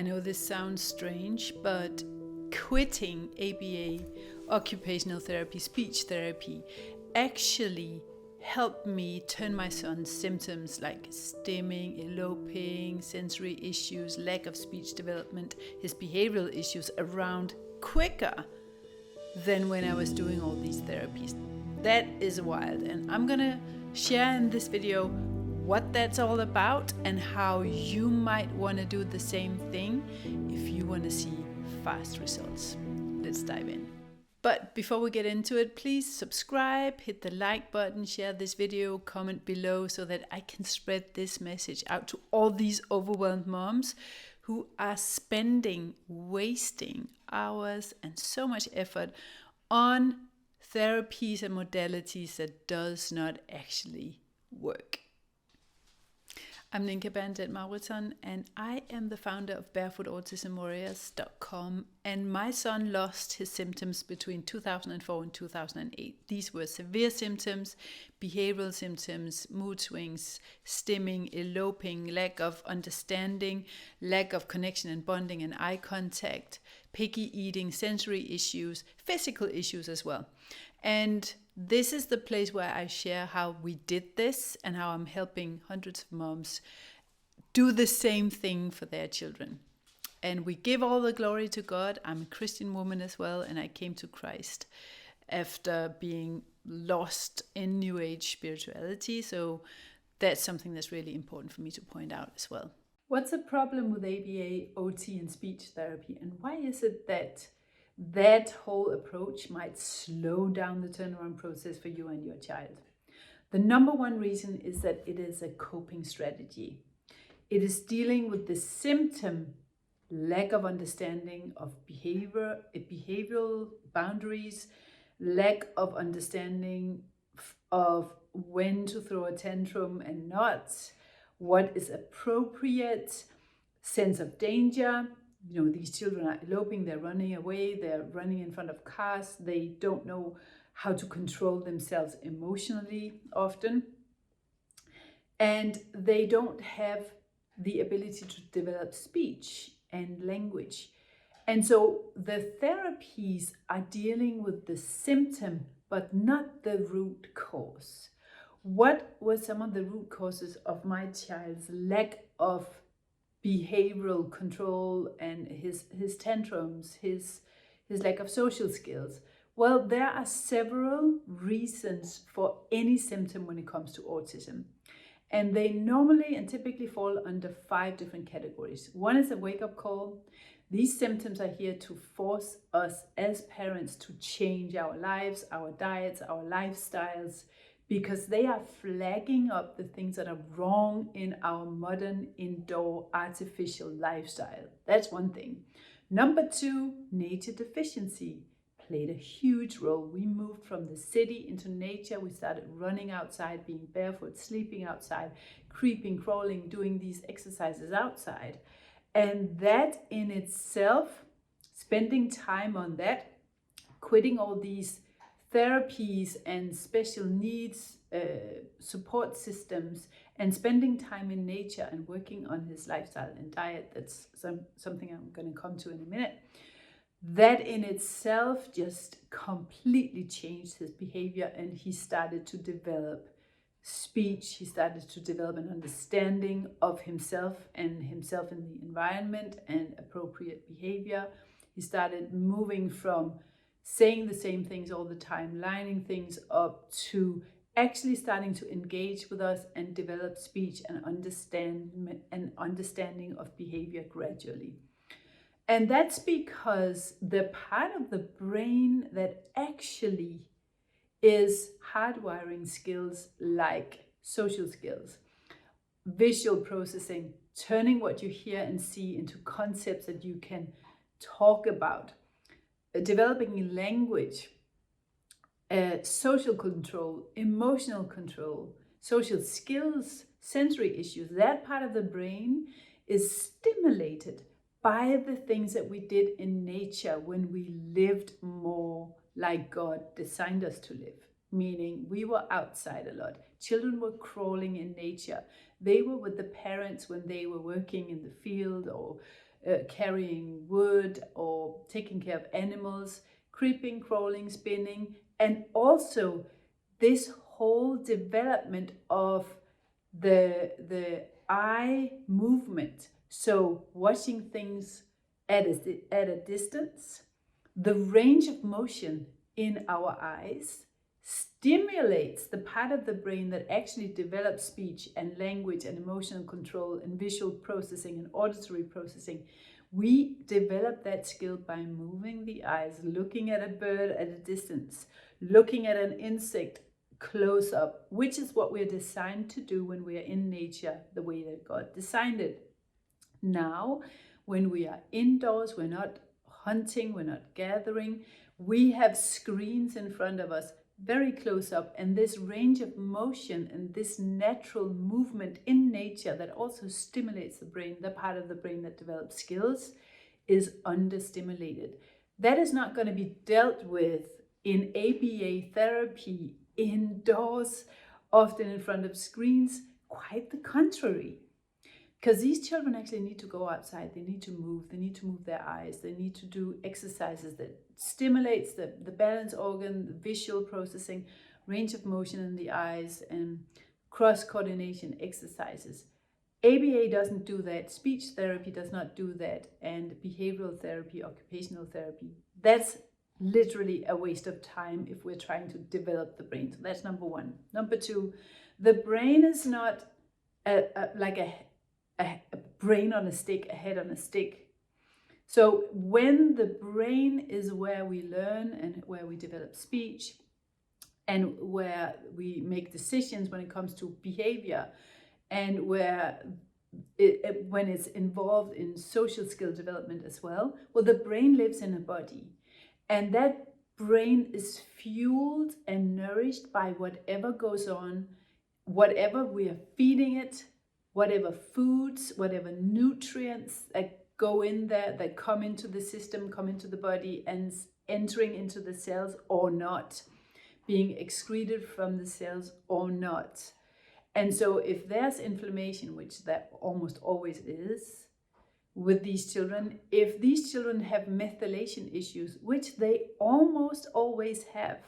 I know this sounds strange, but quitting ABA, occupational therapy, speech therapy, actually helped me turn my son's symptoms like stimming, eloping, sensory issues, lack of speech development, his behavioral issues around quicker than when I was doing all these therapies. That is wild, and I'm gonna share in this video what that's all about and how you might want to do the same thing if you want to see fast results. Let's dive in. But before we get into it, please subscribe, hit the like button, share this video, comment below so that I can spread this message out to all these overwhelmed moms who are wasting hours and so much effort on therapies and modalities that does not actually work. I'm Ninka-Bernadette Mauritanian, and I am the founder of Barefoot Autism Warriors.com, and my son lost his symptoms between 2004 and 2008. These were severe symptoms, behavioral symptoms, mood swings, stimming, eloping, lack of understanding, lack of connection and bonding and eye contact, picky eating, sensory issues, physical issues as well. And this is the place where I share how we did this and how I'm helping hundreds of moms do the same thing for their children. And we give all the glory to God. I'm a Christian woman as well, and I came to Christ after being lost in New Age spirituality. So that's something that's really important for me to point out as well. What's the problem with ABA, OT, and speech therapy? And why is it that whole approach might slow down the turnaround process for you and your child? The number one reason is that it is a coping strategy. It is dealing with the symptom, lack of understanding of behavioral boundaries, lack of understanding of when to throw a tantrum and not, what is appropriate, sense of danger. You know, these children are eloping, they're running away, they're running in front of cars, they don't know how to control themselves emotionally often, and they don't have the ability to develop speech and language. And so the therapies are dealing with the symptom, but not the root cause. What were some of the root causes of my child's lack of behavioral control and his tantrums, his lack of social skills? Well, there are several reasons for any symptom when it comes to autism. And they normally and typically fall under 5 different categories. One is a wake-up call. These symptoms are here to force us as parents to change our lives, our diets, our lifestyles, because they are flagging up the things that are wrong in our modern indoor artificial lifestyle. That's one thing. Number 2, nature deficiency played a huge role. We moved from the city into nature. We started running outside, being barefoot, sleeping outside, creeping, crawling, doing these exercises outside. And that in itself, spending time on that, quitting all these therapies and special needs support systems, and spending time in nature and working on his lifestyle and diet, that's something I'm going to come to in a minute. That in itself just completely changed his behavior, and he started to develop speech. He started to develop an understanding of himself and himself in the environment and appropriate behavior. He started moving from saying the same things all the time, lining things up, to actually starting to engage with us and develop speech and understanding of behavior gradually. And that's because the part of the brain that actually is hardwiring skills like social skills, visual processing, turning what you hear and see into concepts that you can talk about, developing language, social control, emotional control, social skills, sensory issues, that part of the brain is stimulated by the things that we did in nature when we lived more like God designed us to live. Meaning we were outside a lot. Children were crawling in nature. They were with the parents when they were working in the field or carrying wood or taking care of animals, creeping, crawling, spinning, and also this whole development of the eye movement. So watching things at a distance, the range of motion in our eyes stimulates the part of the brain that actually develops speech and language and emotional control and visual processing and auditory processing. We develop that skill by moving the eyes, looking at a bird at a distance, looking at an insect close up, which is what we're designed to do when we are in nature, the way that God designed it. Now, when we are indoors, we're not hunting, we're not gathering, we have screens in front of us very close up, and this range of motion and this natural movement in nature that also stimulates the brain, the part of the brain that develops skills, is understimulated. That is not going to be dealt with in ABA therapy indoors, often in front of screens. Quite the contrary. Because these children actually need to go outside, they need to move their eyes, they need to do exercises that stimulates the balance organ, the visual processing, range of motion in the eyes, and cross-coordination exercises. ABA doesn't do that, speech therapy does not do that, and behavioral therapy, occupational therapy, that's literally a waste of time if we're trying to develop the brain. So that's number one. Number two, the brain is not like a brain on a stick, a head on a stick. So when the brain is where we learn and where we develop speech and where we make decisions when it comes to behavior, and where when it's involved in social skill development as well, well, the brain lives in a body, and that brain is fueled and nourished by whatever goes on, whatever we are feeding it, whatever foods, whatever nutrients that go in there, that come into the system, come into the body and entering into the cells or not, being excreted from the cells or not. And so if there's inflammation, which that almost always is with these children, if these children have methylation issues, which they almost always have,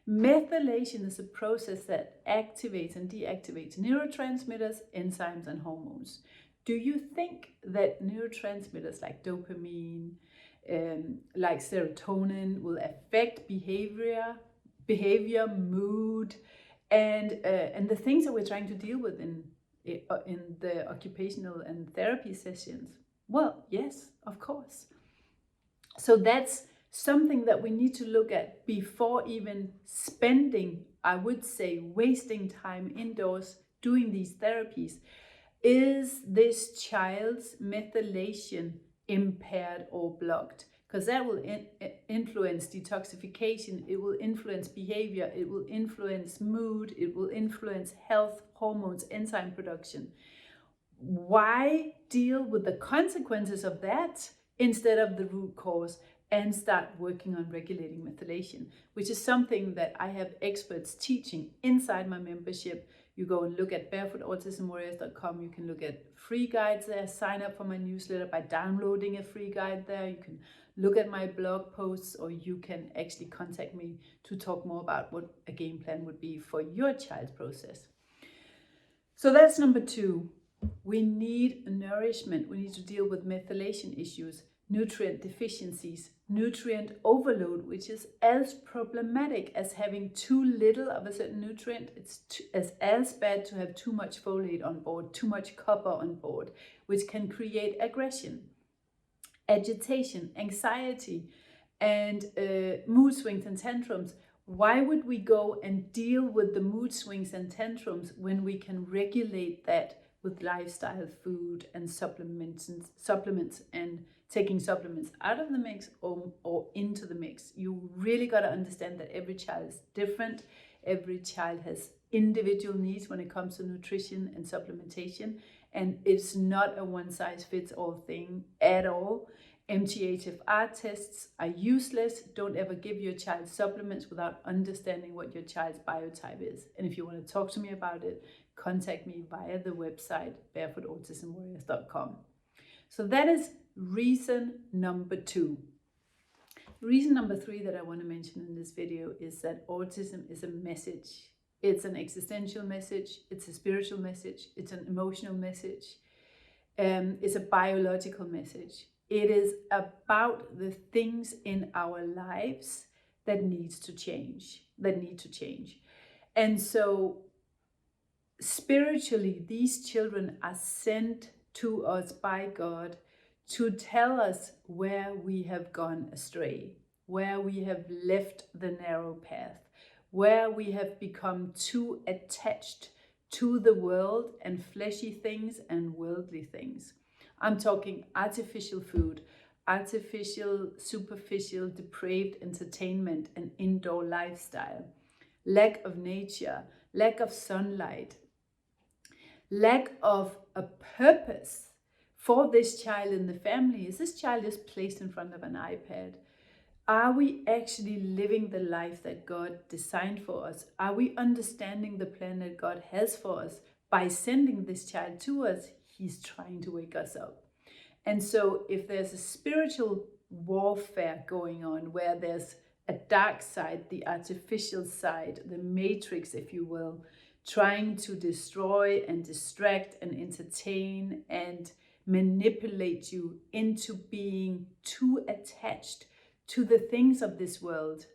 methylation is a process that activates and deactivates neurotransmitters, enzymes, and hormones. Do you think that neurotransmitters like dopamine, like serotonin, will affect behavior, mood, and the things that we're trying to deal with in the occupational and therapy sessions? Well, yes, of course. So that's something that we need to look at before even spending, I would say, wasting time indoors doing these therapies. Is this child's methylation impaired or blocked? Because that will influence detoxification, it will influence behavior, it will influence mood, it will influence health, hormones, enzyme production. Why deal with the consequences of that instead of the root cause and start working on regulating methylation, which is something that I have experts teaching inside my membership. You go and look at barefootautismwarriors.com. You can look at free guides there, sign up for my newsletter by downloading a free guide there. You can look at my blog posts, or you can actually contact me to talk more about what a game plan would be for your child's process. So that's number two. We need nourishment. We need to deal with methylation issues, nutrient deficiencies, nutrient overload, which is as problematic as having too little of a certain nutrient. It's as bad to have too much folate on board, too much copper on board, which can create aggression, agitation, anxiety, and mood swings and tantrums. Why would we go and deal with the mood swings and tantrums when we can regulate that with lifestyle, food, and supplements, and taking supplements out of the mix or into the mix? You really got to understand that every child is different. Every child has individual needs when it comes to nutrition and supplementation, and it's not a one-size-fits-all thing at all. MTHFR tests are useless. Don't ever give your child supplements without understanding what your child's biotype is. And if you want to talk to me about it, contact me via the website barefootautismwarriors.com. So that is reason number 2. Reason number 3 that I want to mention in this video is that autism is a message. It's an existential message, it's a spiritual message, it's an emotional message, it's a biological message. It is about the things in our lives that need to change. And so spiritually, these children are sent to us by God to tell us where we have gone astray, where we have left the narrow path, where we have become too attached to the world and fleshy things and worldly things. I'm talking artificial food, artificial, superficial, depraved entertainment and indoor lifestyle, lack of nature, lack of sunlight, lack of a purpose for this child in the family. Is this child just placed in front of an iPad? Are we actually living the life that God designed for us? Are we understanding the plan that God has for us? By sending this child to us, He's trying to wake us up. And so if there's a spiritual warfare going on, where there's a dark side, the artificial side, the matrix, if you will, trying to destroy and distract and entertain and manipulate you into being too attached to the things of this world,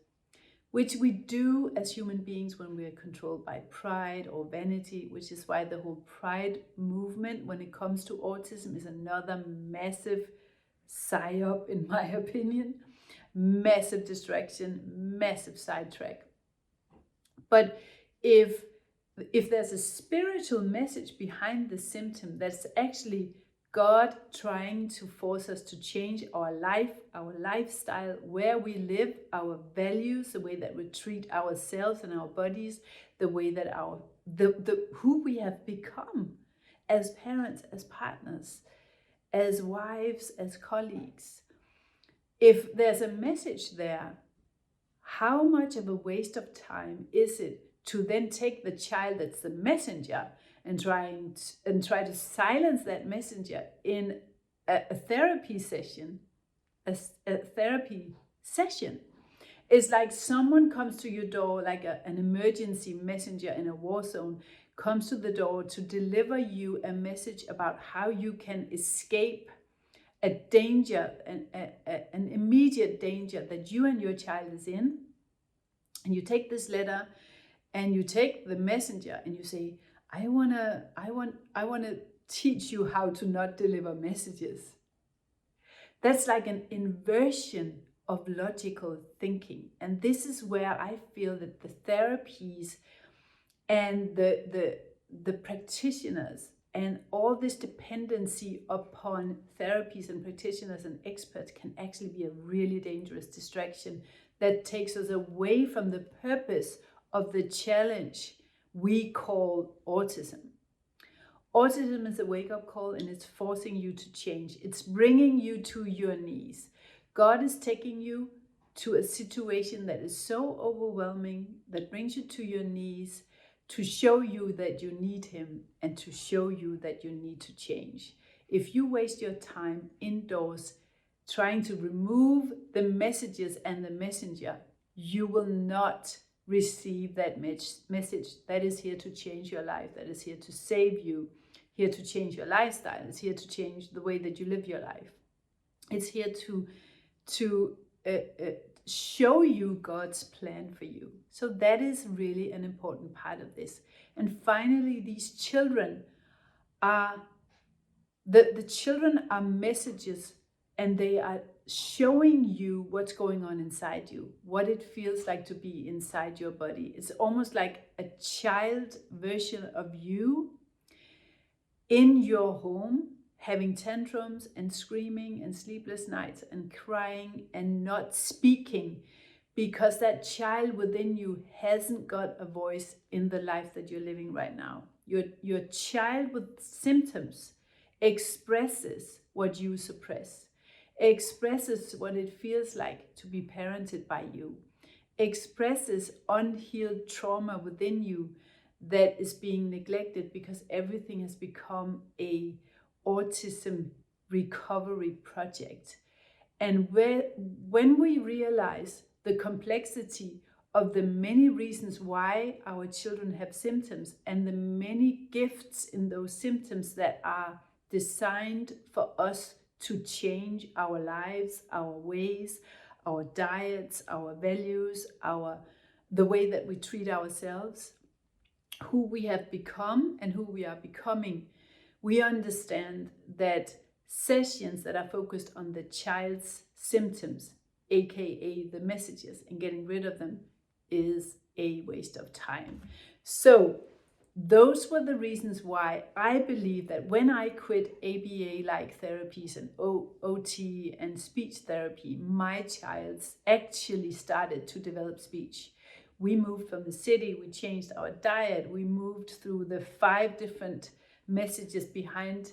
which we do as human beings when we are controlled by pride or vanity, which is why the whole pride movement when it comes to autism is another massive psyop, in my opinion. Massive distraction, massive sidetrack. But if there's a spiritual message behind the symptom, that's actually God trying to force us to change our life, our lifestyle, where we live, our values, the way that we treat ourselves and our bodies, the way that who we have become as parents, as partners, as wives, as colleagues. If there's a message there, how much of a waste of time is it to then take the child that's the messenger and try to silence that messenger in a therapy session? A therapy session is like someone comes to your door, like an emergency messenger in a war zone, comes to the door to deliver you a message about how you can escape a danger, an immediate danger that you and your child is in. And you take this letter and you take the messenger and you say, I want to teach you how to not deliver messages. That's like an inversion of logical thinking. And this is where I feel that the therapies and the practitioners and all this dependency upon therapies and practitioners and experts can actually be a really dangerous distraction that takes us away from the purpose of the challenge we call autism. Autism is a wake-up call, and it's forcing you to change. It's bringing you to your knees. God is taking you to a situation that is so overwhelming, that brings you to your knees, to show you that you need Him and to show you that you need to change. If you waste your time indoors trying to remove the messages and the messenger, you will not receive that message that is here to change your life, that is here to save you, here to change your lifestyle. It's here to change the way that you live your life. It's here to show you God's plan for you. So that is really an important part of this. And finally, these children are the children are messages, and they are showing you what's going on inside you, what it feels like to be inside your body. It's almost like a child version of you in your home, having tantrums and screaming and sleepless nights and crying and not speaking, because that child within you hasn't got a voice in the life that you're living right now. Your child with symptoms expresses what you suppress, expresses what it feels like to be parented by you, expresses unhealed trauma within you that is being neglected because everything has become a autism recovery project. And when we realize the complexity of the many reasons why our children have symptoms and the many gifts in those symptoms that are designed for us to change our lives, our ways, our diets, our values, the way that we treat ourselves, who we have become and who we are becoming, we understand that sessions that are focused on the child's symptoms, aka the messages, and getting rid of them is a waste of time. So those were the reasons why I believe that when I quit ABA-like therapies and OT and speech therapy, my child actually started to develop speech. We moved from the city, we changed our diet, we moved through the 5 different messages behind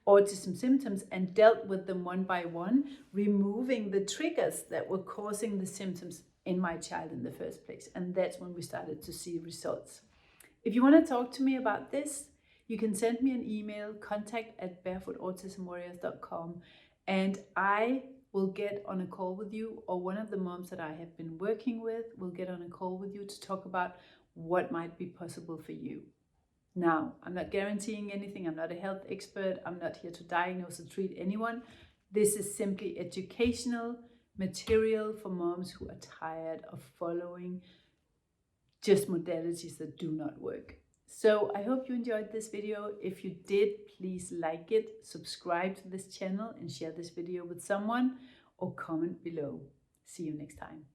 autism symptoms and dealt with them one by one, removing the triggers that were causing the symptoms in my child in the first place. And that's when we started to see results. If you want to talk to me about this, you can send me an email, contact@barefootautismwarriors.com, and I will get on a call with you, or one of the moms that I have been working with will get on a call with you to talk about what might be possible for you. Now, I'm not guaranteeing anything. I'm not a health expert. I'm not here to diagnose or treat anyone. This is simply educational material for moms who are tired of following just modalities that do not work. So I hope you enjoyed this video. If you did, please like it, subscribe to this channel, and share this video with someone, or comment below. See you next time.